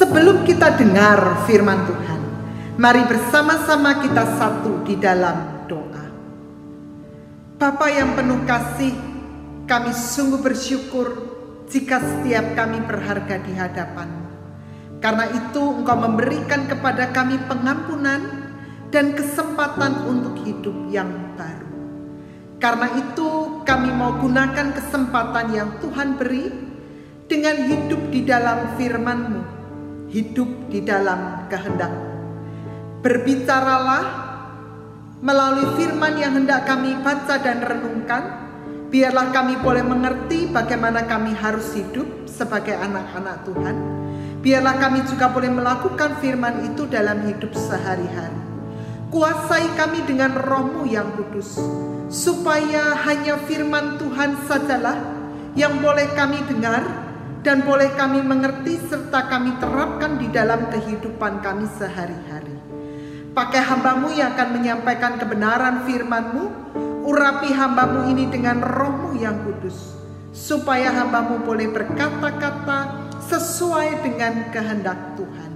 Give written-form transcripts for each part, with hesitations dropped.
Sebelum kita dengar firman Tuhan, mari bersama-sama kita satu di dalam doa. Bapa yang penuh kasih, kami sungguh bersyukur jika setiap kami berharga di hadapan-Mu. Karena itu Engkau memberikan kepada kami pengampunan dan kesempatan untuk hidup yang baru. Karena itu kami mau gunakan kesempatan yang Tuhan beri dengan hidup di dalam firman-Mu, hidup di dalam kehendak-Mu. Berbicaralah melalui firman yang hendak kami baca dan renungkan. Biarlah kami boleh mengerti bagaimana kami harus hidup sebagai anak-anak Tuhan. Biarlah kami juga boleh melakukan firman itu dalam hidup sehari-hari. Kuasai kami dengan Roh-Mu yang kudus, supaya hanya firman Tuhan sajalah yang boleh kami dengar dan boleh kami mengerti serta kami terapkan di dalam kehidupan kami sehari-hari. Pakai hamba-Mu yang akan menyampaikan kebenaran firman-Mu, urapi hamba-Mu ini dengan Roh-Mu yang kudus, supaya hamba-Mu boleh berkata-kata sesuai dengan kehendak Tuhan.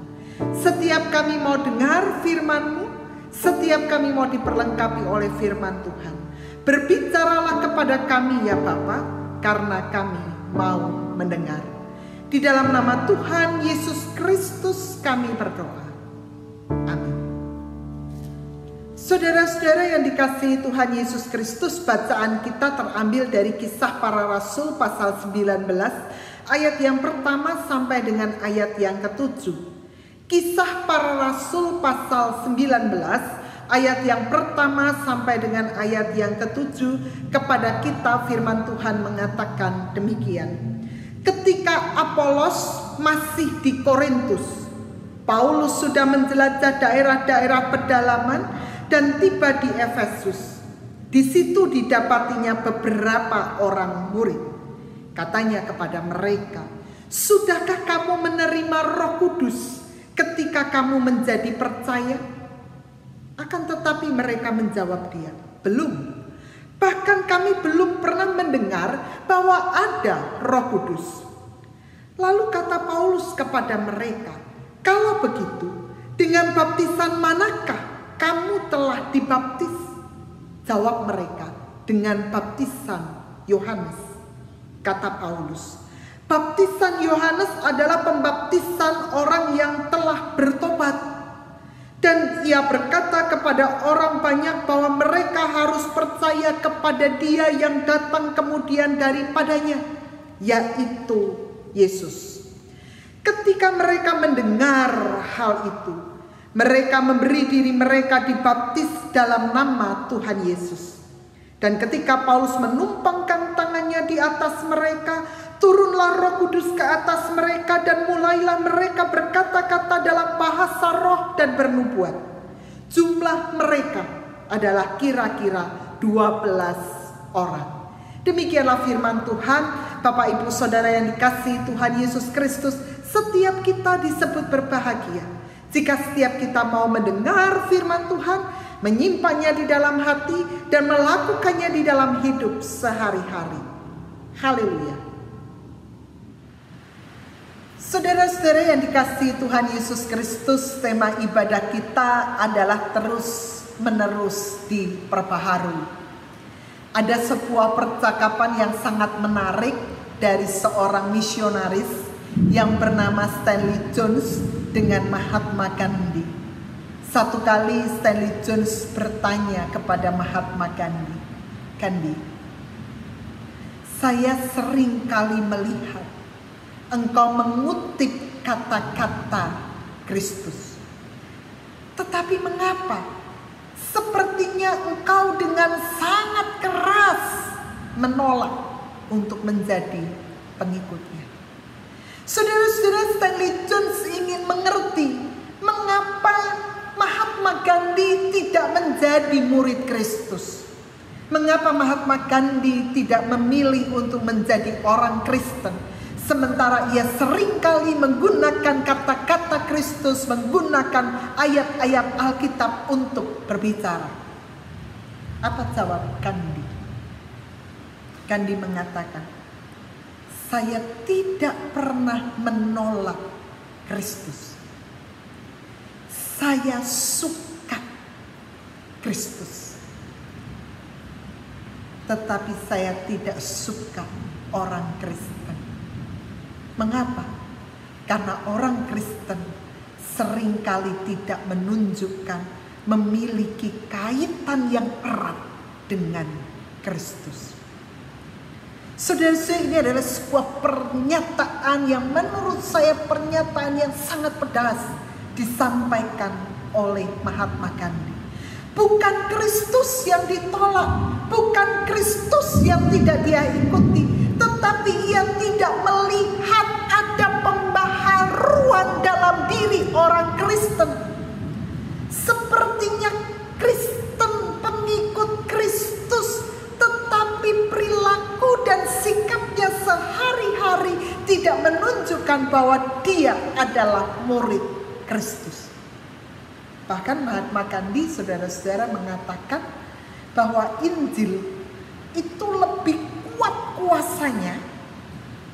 Setiap kami mau dengar firman-Mu, setiap kami mau diperlengkapi oleh firman Tuhan. Berbicaralah kepada kami ya Bapa, karena kami mau mendengar. Di dalam nama Tuhan Yesus Kristus kami berdoa. Amin. Saudara-saudara yang dikasihi Tuhan Yesus Kristus, bacaan kita terambil dari Kisah Para Rasul pasal 19 ayat yang pertama sampai dengan ayat yang ke-7. Kisah Para Rasul pasal 19 ayat yang pertama sampai dengan ayat yang ke-7, kepada kita firman Tuhan mengatakan demikian. Ketika Apolos masih di Korintus, Paulus sudah menjelajah daerah-daerah pedalaman dan tiba di Efesus. Di situ didapatinya beberapa orang murid. Katanya kepada mereka, "Sudahkah kamu menerima Roh Kudus ketika kamu menjadi percaya?" Akan tetapi mereka menjawab dia, "Belum. Bahkan kami belum pernah mendengar bahwa ada Roh Kudus." Lalu kata Paulus kepada mereka, "Kalau begitu, dengan baptisan manakah kamu telah dibaptis?" Jawab mereka, "Dengan baptisan Yohanes." Kata Paulus, "Baptisan Yohanes adalah pembaptisan orang yang telah bertobat. Dan ia berkata kepada orang banyak bahwa mereka harus percaya kepada Dia yang datang kemudian daripadanya, yaitu Yesus." Ketika mereka mendengar hal itu, mereka memberi diri mereka dibaptis dalam nama Tuhan Yesus. Dan ketika Paulus menumpangkan tangannya di atas mereka, turunlah Roh Kudus ke atas mereka dan mulailah mereka berkata-kata dalam bahasa roh dan bernubuat. Jumlah mereka adalah kira-kira 12 orang. Demikianlah firman Tuhan. Bapak Ibu Saudara yang dikasihi Tuhan Yesus Kristus, setiap kita disebut berbahagia jika setiap kita mau mendengar firman Tuhan, menyimpannya di dalam hati dan melakukannya di dalam hidup sehari-hari. Haleluya. Saudara-saudara yang dikasihi Tuhan Yesus Kristus, tema ibadah kita adalah terus-menerus diperbaharui. Ada sebuah percakapan yang sangat menarik dari seorang misionaris yang bernama Stanley Jones dengan Mahatma Gandhi. Satu kali Stanley Jones bertanya kepada Mahatma Gandhi, "Gandhi, saya sering kali melihat engkau mengutip kata-kata Kristus. Tetapi mengapa sepertinya engkau dengan sangat keras menolak untuk menjadi pengikutnya?" Saudara-saudara, Stanley Jones ingin mengerti mengapa Mahatma Gandhi tidak menjadi murid Kristus. Mengapa Mahatma Gandhi tidak memilih untuk menjadi orang Kristen, sementara ia seringkali menggunakan kata-kata Kristus, menggunakan ayat-ayat Alkitab untuk berbicara. Apa jawab Gandhi? Gandhi mengatakan, "Saya tidak pernah menolak Kristus. Saya suka Kristus, tetapi saya tidak suka orang Kristen. Mengapa? Karena orang Kristen seringkali tidak menunjukkan memiliki kaitan yang erat dengan Kristus. Saudara-saudara, ini adalah sebuah pernyataan yang menurut saya pernyataan yang sangat pedas disampaikan oleh Mahatma Gandhi. Bukan Kristus yang ditolak, bukan Kristus yang tidak dia ikuti, tetapi ia tidak melihat ada pembaharuan dalam diri orang Kristen. Sepertinya Kristen pengikut Kristus, tetapi perilaku dan sikapnya sehari-hari tidak menunjukkan bahwa dia adalah murid Kristus. Bahkan Mahatma Gandhi, saudara-saudara, mengatakan bahwa Injil itu lebih kuat kuasanya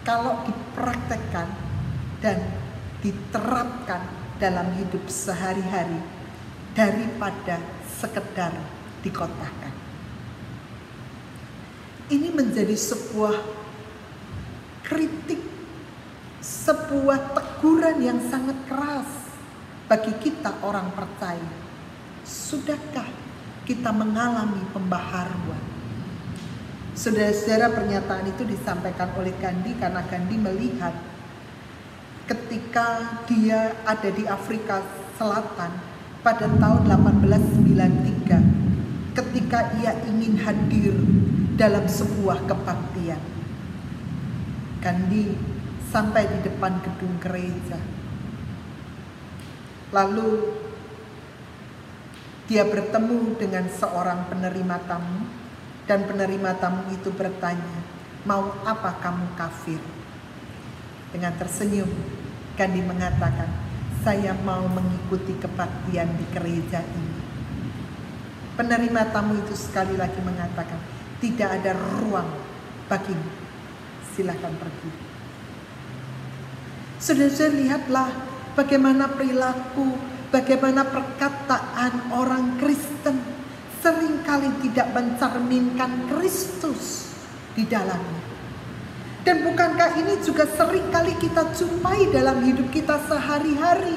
kalau dipraktekkan dan diterapkan dalam hidup sehari-hari daripada sekedar dikotbahkan. Ini menjadi sebuah kritik, sebuah teguran yang sangat keras bagi kita orang percaya. Sudahkah kita mengalami pembaharuan? Saudara-saudara, pernyataan itu disampaikan oleh Gandhi karena Gandhi melihat ketika dia ada di Afrika Selatan pada tahun 1893, ketika ia ingin hadir dalam sebuah kebaktian. Gandhi sampai di depan gedung gereja. Lalu dia bertemu dengan seorang penerima tamu, dan penerima tamu itu bertanya, "Mau apa kamu kafir?" Dengan tersenyum, Gandhi mengatakan, "Saya mau mengikuti kebaktian di gereja ini." Penerima tamu itu sekali lagi mengatakan, "Tidak ada ruang bagimu, silakan pergi." Saudara-saudara, lihatlah bagaimana perilaku, bagaimana perkataan orang Kristen seringkali tidak mencerminkan Kristus di dalamnya. Dan bukankah ini juga seringkali kita jumpai dalam hidup kita sehari-hari?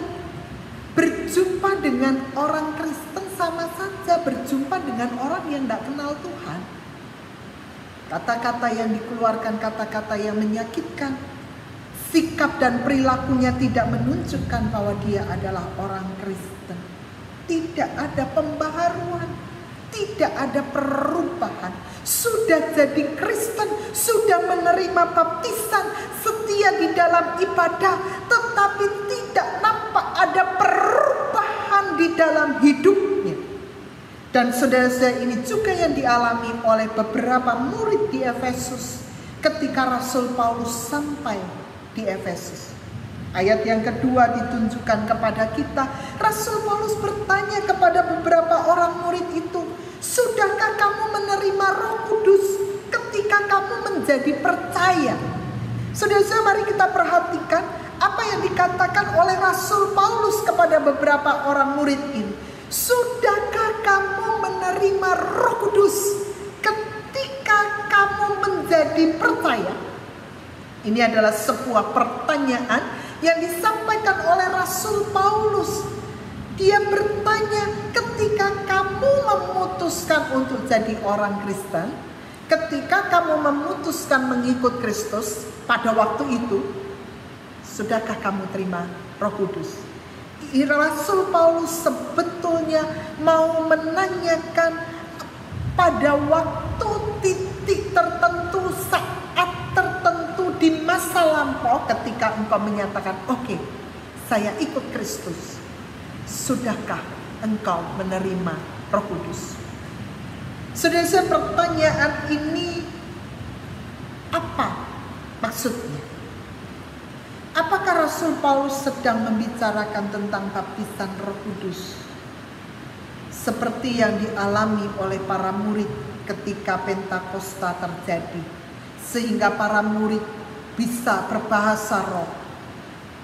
Berjumpa dengan orang Kristen sama saja berjumpa dengan orang yang tidak kenal Tuhan. Kata-kata yang dikeluarkan, kata-kata yang menyakitkan. Sikap dan perilakunya tidak menunjukkan bahwa dia adalah orang Kristen. Tidak ada pembaharuan, tidak ada perubahan. Sudah jadi Kristen, sudah menerima baptisan, setia di dalam ibadah, tetapi tidak nampak ada perubahan di dalam hidupnya. Dan saudara-saudara, ini juga yang dialami oleh beberapa murid di Efesus ketika Rasul Paulus sampai di Efesus. Ayat yang kedua ditunjukkan kepada kita. Rasul Paulus bertanya kepada beberapa orang murid itu, "Sudahkah kamu menerima Roh Kudus ketika kamu menjadi percaya?" Saudara-saudara, mari kita perhatikan apa yang dikatakan oleh Rasul Paulus kepada beberapa orang murid ini. Sudahkah kamu menerima Roh Kudus ketika kamu menjadi percaya? Ini adalah sebuah pertanyaan yang disampaikan oleh Rasul Paulus. Dia bertanya, ketika kamu memutuskan untuk jadi orang Kristen, ketika kamu memutuskan mengikut Kristus pada waktu itu, sudahkah kamu terima Roh Kudus? Rasul Paulus sebetulnya mau menanyakan pada waktu titik tertentu, saat tertentu di masa lampau, ketika engkau menyatakan, "Oke, saya ikut Kristus," sudahkah engkau menerima Roh Kudus? Saudara, pertanyaan ini apa maksudnya? Apakah Rasul Paulus sedang membicarakan tentang baptisan Roh Kudus seperti yang dialami oleh para murid ketika Pentakosta terjadi, sehingga para murid bisa berbahasa roh?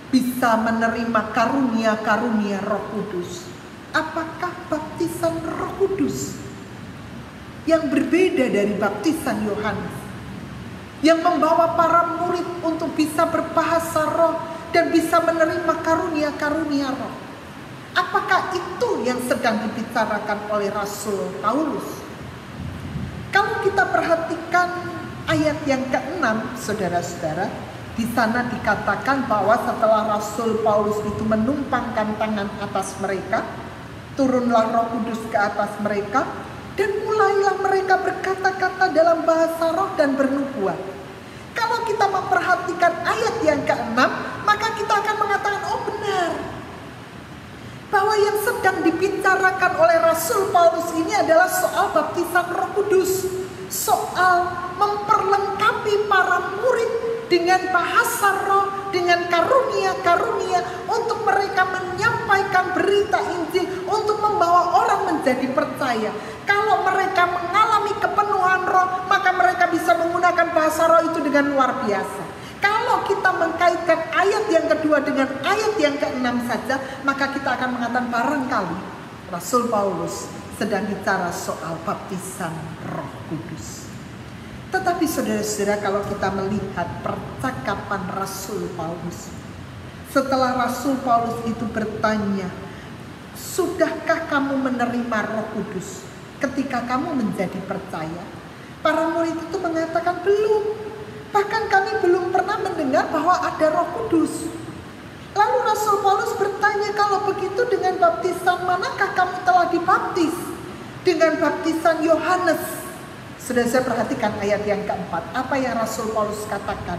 bisa menerima karunia-karunia Roh Kudus. Apakah baptisan Roh Kudus yang berbeda dari baptisan Yohanes, yang membawa para murid untuk bisa berbahasa roh dan bisa menerima karunia-karunia roh? Apakah itu yang sedang dibicarakan oleh Rasul Paulus? Kalau kita perhatikan ayat yang ke-6, saudara-saudara, di sana dikatakan bahwa setelah Rasul Paulus itu menumpangkan tangan atas mereka, turunlah Roh Kudus ke atas mereka, dan mulailah mereka berkata-kata dalam bahasa roh dan bernubuat. Kalau kita memperhatikan ayat yang ke-6, maka kita akan mengatakan, oh benar, bahwa yang sedang dibicarakan oleh Rasul Paulus ini adalah soal baptisan Roh Kudus, soal memperlengkapi para murid dengan bahasa roh, dengan karunia-karunia untuk mereka menyampaikan berita Injil, untuk membawa orang menjadi percaya. Kalau mereka mengalami kepenuhan roh, maka mereka bisa menggunakan bahasa roh itu dengan luar biasa. Kalau kita mengkaitkan ayat yang kedua dengan ayat yang ke-6 saja, maka kita akan mengatakan barangkali Rasul Paulus sedang bicara soal baptisan Roh Kudus. Tetapi saudara-saudara, kalau kita melihat percakapan Rasul Paulus, setelah Rasul Paulus itu bertanya, sudahkah kamu menerima Roh Kudus ketika kamu menjadi percaya? Para murid itu mengatakan belum. Bahkan kami belum pernah mendengar bahwa ada Roh Kudus. Lalu Rasul Paulus bertanya, kalau begitu dengan baptisan manakah kamu telah dibaptis? Dengan baptisan Yohanes. Sudah saya perhatikan ayat yang keempat. Apa yang Rasul Paulus katakan?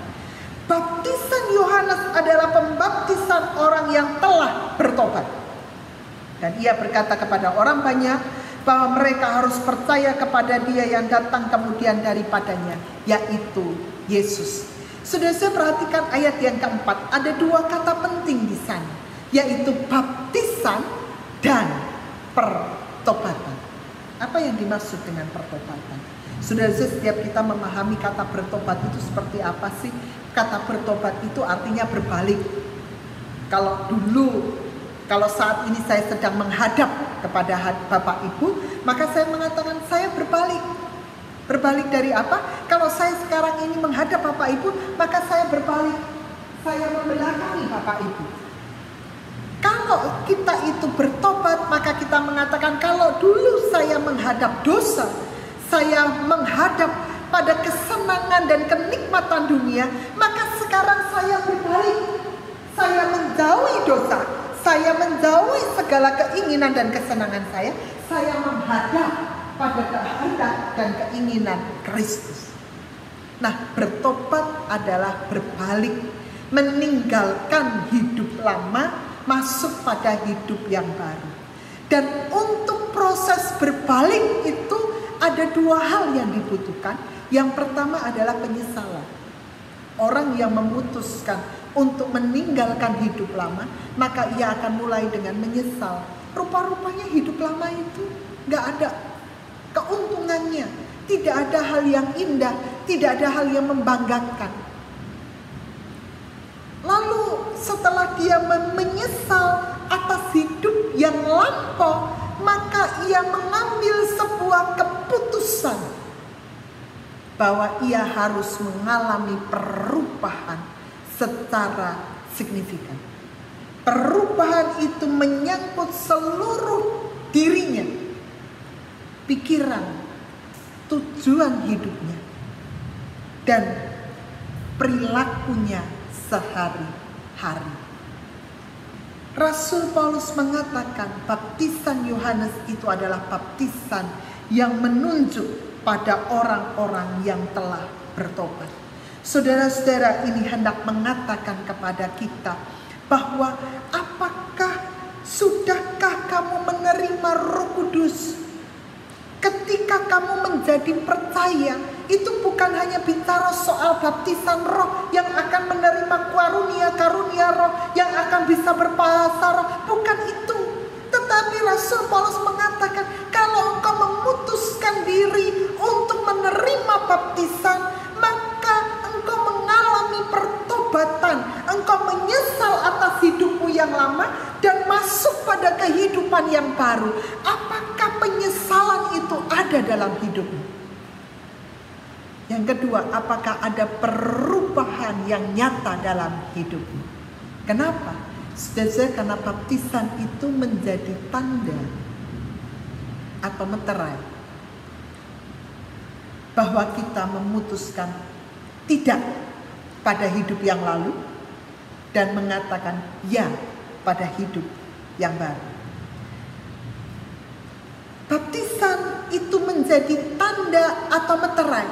Baptisan Yohanes adalah pembaptisan orang yang telah bertobat. Dan ia berkata kepada orang banyak bahwa mereka harus percaya kepada Dia yang datang kemudian daripadanya, yaitu Yesus. Sudah saya perhatikan ayat yang keempat. Ada dua kata penting di sana, yaitu baptisan dan pertobatan. Apa yang dimaksud dengan pertobatan? Sudah, setiap kita memahami kata bertobat itu seperti apa sih? Kata bertobat itu artinya berbalik. Kalau saat ini saya sedang menghadap kepada Bapak Ibu, maka saya mengatakan saya berbalik. Berbalik dari apa? Kalau saya sekarang ini menghadap Bapak Ibu, maka saya berbalik. Saya membelakangi Bapak Ibu. Kalau kita itu bertobat, maka kita mengatakan kalau dulu saya menghadap dosa, saya menghadap pada kesenangan dan kenikmatan dunia, maka sekarang saya berbalik. Saya menjauhi dosa, saya menjauhi segala keinginan dan kesenangan saya menghadap pada kehendak dan keinginan Kristus. Nah, bertobat adalah berbalik, meninggalkan hidup lama, masuk pada hidup yang baru. Dan untuk proses berbalik itu ada dua hal yang dibutuhkan. Yang pertama adalah penyesalan. Orang yang memutuskan untuk meninggalkan hidup lama, maka ia akan mulai dengan menyesal. Rupa-rupanya hidup lama itu gak ada keuntungannya. Tidak ada hal yang indah, tidak ada hal yang membanggakan. Lalu setelah dia menyesal atas hidup yang lampau, maka ia mengambil sebuah keputusan bahwa ia harus mengalami perubahan secara signifikan. Perubahan itu menyangkut seluruh dirinya, pikiran, tujuan hidupnya, dan perilakunya sehari-hari. Rasul Paulus mengatakan baptisan Yohanes itu adalah baptisan yang menunjuk pada orang-orang yang telah bertobat. Saudara-saudara, ini hendak mengatakan kepada kita bahwa sudahkah kamu menerima Roh Kudus? Ketika kamu menjadi percaya, itu bukan hanya bicara soal baptisan roh yang akan menerima karunia-karunia roh, yang akan bisa berbahasa roh. Bukan itu. Tetapi Rasul Paulus mengatakan, kalau engkau memutuskan diri untuk menerima baptisan, maka engkau mengalami pertobatan. Engkau menyesal atas lama dan masuk pada kehidupan yang baru, apakah penyesalan itu ada dalam hidupmu? Yang kedua, apakah ada perubahan yang nyata dalam hidupmu? Kenapa? Saudara, karena baptisan itu menjadi tanda atau meterai bahwa kita memutuskan tidak pada hidup yang lalu dan mengatakan ya pada hidup yang baru. Baptisan itu menjadi tanda atau meterai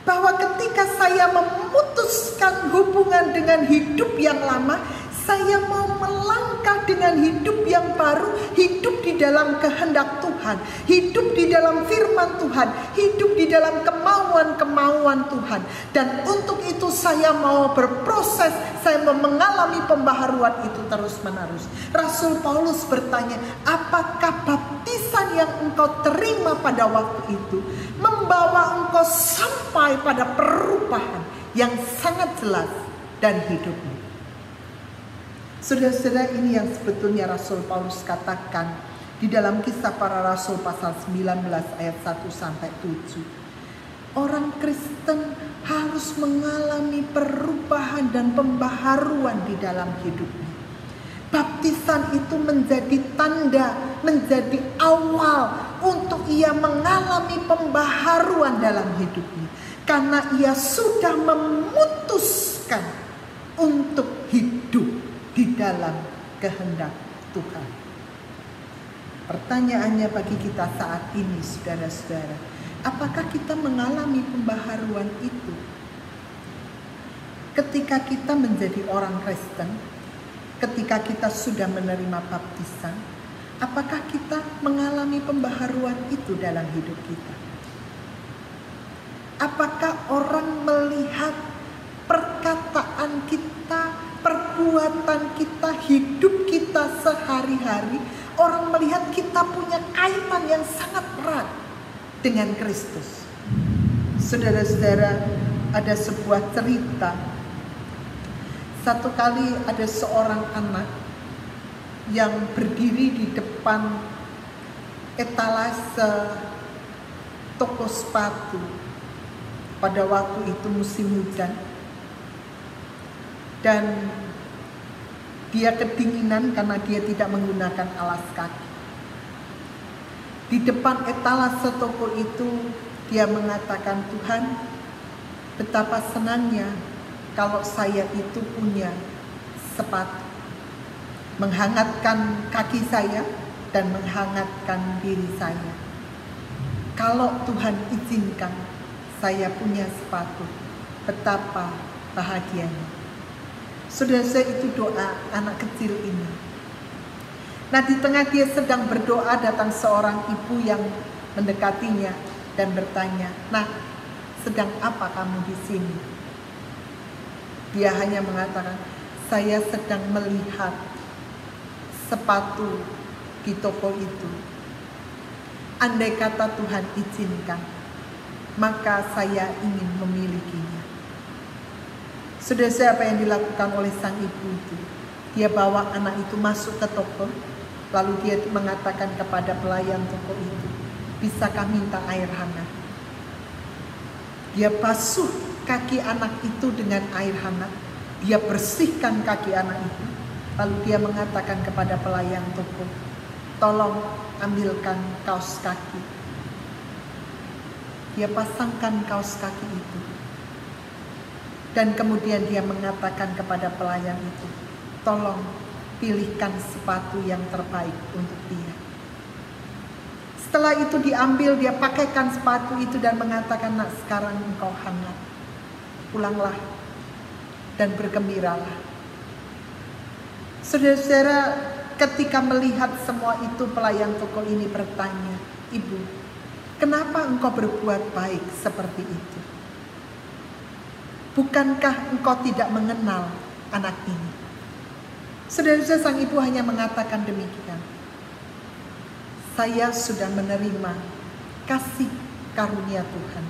bahwa ketika saya memutuskan hubungan dengan hidup yang lama, saya mau melangkah dengan hidup yang baru, hidup di dalam kehendak Tuhan, hidup di dalam firman Tuhan, hidup di dalam kemauan-kemauan Tuhan. Dan untuk itu saya mau berproses, saya mau mengalami pembaharuan itu terus-menerus. Rasul Paulus bertanya, apakah baptisan yang engkau terima pada waktu itu membawa engkau sampai pada perubahan yang sangat jelas dari hidupmu? Saudara-saudara, ini yang sebetulnya Rasul Paulus katakan di dalam Kisah Para Rasul pasal 19 ayat 1-7. Orang Kristen harus mengalami perubahan dan pembaharuan di dalam hidupnya. Baptisan itu menjadi tanda, menjadi awal untuk ia mengalami pembaharuan dalam hidupnya. Karena ia sudah memutuskan untuk hidup di dalam kehendak Tuhan. Pertanyaannya bagi kita saat ini, saudara-saudara, apakah kita mengalami pembaharuan itu? Ketika kita menjadi orang Kristen, ketika kita sudah menerima baptisan, apakah kita mengalami pembaharuan itu dalam hidup kita? Apakah orang melihat perkataan kita, perbuatan kita, hidup kita sehari-hari, orang melihat kita punya kaitan yang sangat erat dengan Kristus? Saudara-saudara, ada sebuah cerita. Satu kali ada seorang anak yang berdiri di depan etalase toko sepatu. Pada waktu itu musim hujan. Dan dia kedinginan karena dia tidak menggunakan alas kaki. Di depan etalase toko itu dia mengatakan, Tuhan, betapa senangnya kalau saya itu punya sepatu. Menghangatkan kaki saya dan menghangatkan diri saya. Kalau Tuhan izinkan saya punya sepatu, betapa bahagianya. Saudara-saudara, itu doa anak kecil ini. Nah, di tengah dia sedang berdoa, datang seorang ibu yang mendekatinya dan bertanya, "Nah, sedang apa kamu di sini?" Dia hanya mengatakan, "Saya sedang melihat sepatu di toko itu. Andai kata Tuhan izinkan, maka saya ingin memilikinya." Saudara, apa yang dilakukan oleh sang ibu itu? Dia bawa anak itu masuk ke toko, lalu dia mengatakan kepada pelayan toko itu, "Bisakah minta air hangat?" Dia basuh kaki anak itu dengan air hangat, dia bersihkan kaki anak itu, lalu dia mengatakan kepada pelayan toko, "Tolong ambilkan kaos kaki." Dia pasangkan kaos kaki itu. Dan kemudian dia mengatakan kepada pelayan itu, "Tolong pilihkan sepatu yang terbaik untuk dia." Setelah itu diambil, dia pakaikan sepatu itu dan mengatakan, "Nak, sekarang engkau hangat. Pulanglah dan bergembiralah." Saudara-saudara, ketika melihat semua itu, pelayan toko ini bertanya, "Ibu, kenapa engkau berbuat baik seperti itu? Bukankah engkau tidak mengenal anak ini?" Saudara-saudara, sang ibu hanya mengatakan demikian. "Saya sudah menerima kasih karunia Tuhan.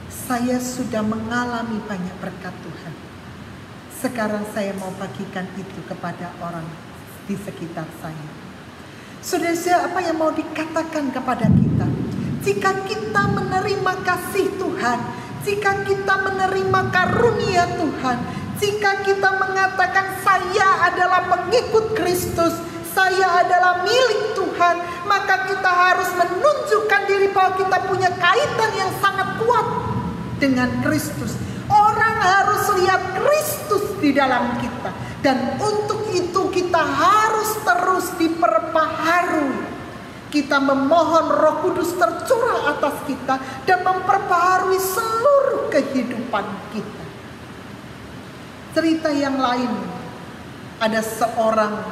Saya sudah mengalami banyak berkat Tuhan. Sekarang saya mau bagikan itu kepada orang di sekitar saya. Saudara, apa yang mau dikatakan kepada kita? Jika kita menerima kasih Tuhan, jika kita menerima karunia Tuhan, jika kita mengatakan saya adalah pengikut Kristus, saya adalah milik Tuhan, maka kita harus menunjukkan diri bahwa kita punya kaitan yang sangat kuat dengan Kristus. Orang harus lihat Kristus di dalam kita. Dan untuk itu kita harus terus diperbaharui. Kita memohon Roh Kudus tercurah atas kita dan memperbaharui seluruh kehidupan kita. Cerita yang lain, ada seorang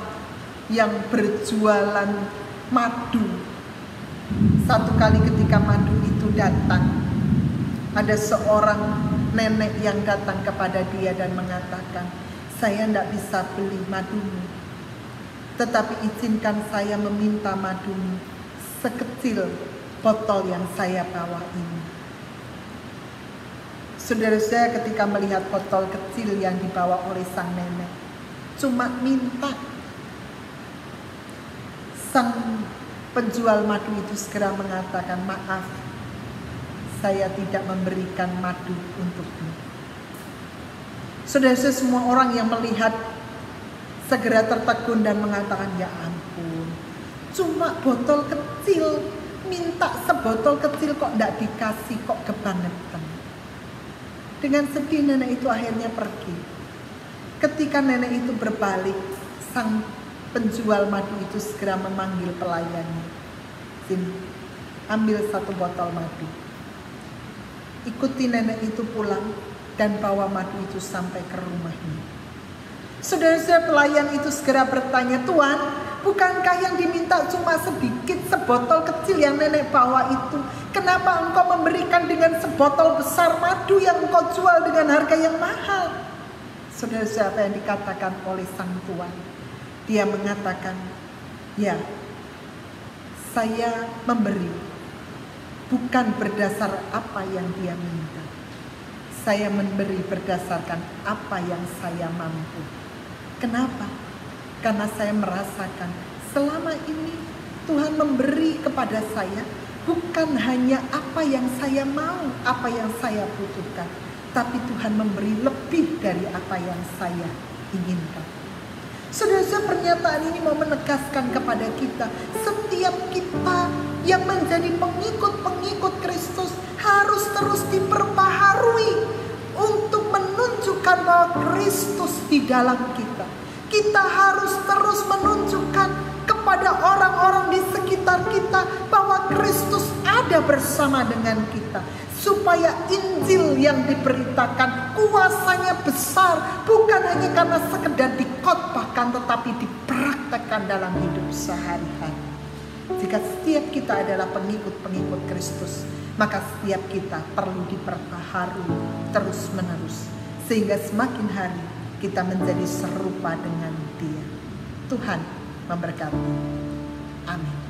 yang berjualan madu. Satu kali ketika madu itu datang, ada seorang nenek yang datang kepada dia dan mengatakan, saya tidak bisa beli madumu, tetapi izinkan saya meminta madumu sekecil botol yang saya bawa ini. Saudara saya ketika melihat botol kecil yang dibawa oleh sang nenek, cuma minta, sang penjual madu itu segera mengatakan, maaf, saya tidak memberikan madu untukmu. Saudara, semua orang yang melihat segera tertegun dan mengatakan, ya ampun, cuma botol kecil, minta sebotol kecil kok tidak dikasih, kok kebangetan. Dengan sedih nenek itu akhirnya pergi. Ketika nenek itu berbalik, sang penjual madu itu segera memanggil pelayannya, sini, ambil satu botol madu. Ikuti nenek itu pulang dan bawa madu itu sampai ke rumahnya. Saudara-saudara, pelayan itu segera bertanya, Tuan, bukankah yang diminta cuma sedikit, sebotol kecil yang nenek bawa itu? Kenapa engkau memberikan dengan sebotol besar madu yang engkau jual dengan harga yang mahal? Saudara-saudara, apa yang dikatakan oleh sang tuan? Dia mengatakan, ya, saya memberi bukan berdasar apa yang dia minta. Saya memberi berdasarkan apa yang saya mampu. Kenapa? Karena saya merasakan selama ini Tuhan memberi kepada saya bukan hanya apa yang saya mau, apa yang saya butuhkan, tapi Tuhan memberi lebih dari apa yang saya inginkan. Saudara-saudara, pernyataan ini mau menegaskan kepada kita, setiap kita yang menjadi pengikut-pengikut Kristus harus terus diperbaharui untuk menunjukkan bahwa Kristus di dalam kita. Kita harus terus menunjukkan kepada orang-orang di sekitar kita bahwa Kristus ada bersama dengan kita. Supaya Injil yang diberitakan kuasanya besar, bukan hanya karena sekedar dikhotbahkan, tetapi dipraktekkan dalam hidup sehari-hari. Jika setiap kita adalah pengikut-pengikut Kristus, maka setiap kita perlu diperbaharui terus-menerus, sehingga semakin hari kita menjadi serupa dengan Dia. Tuhan memberkati. Amin.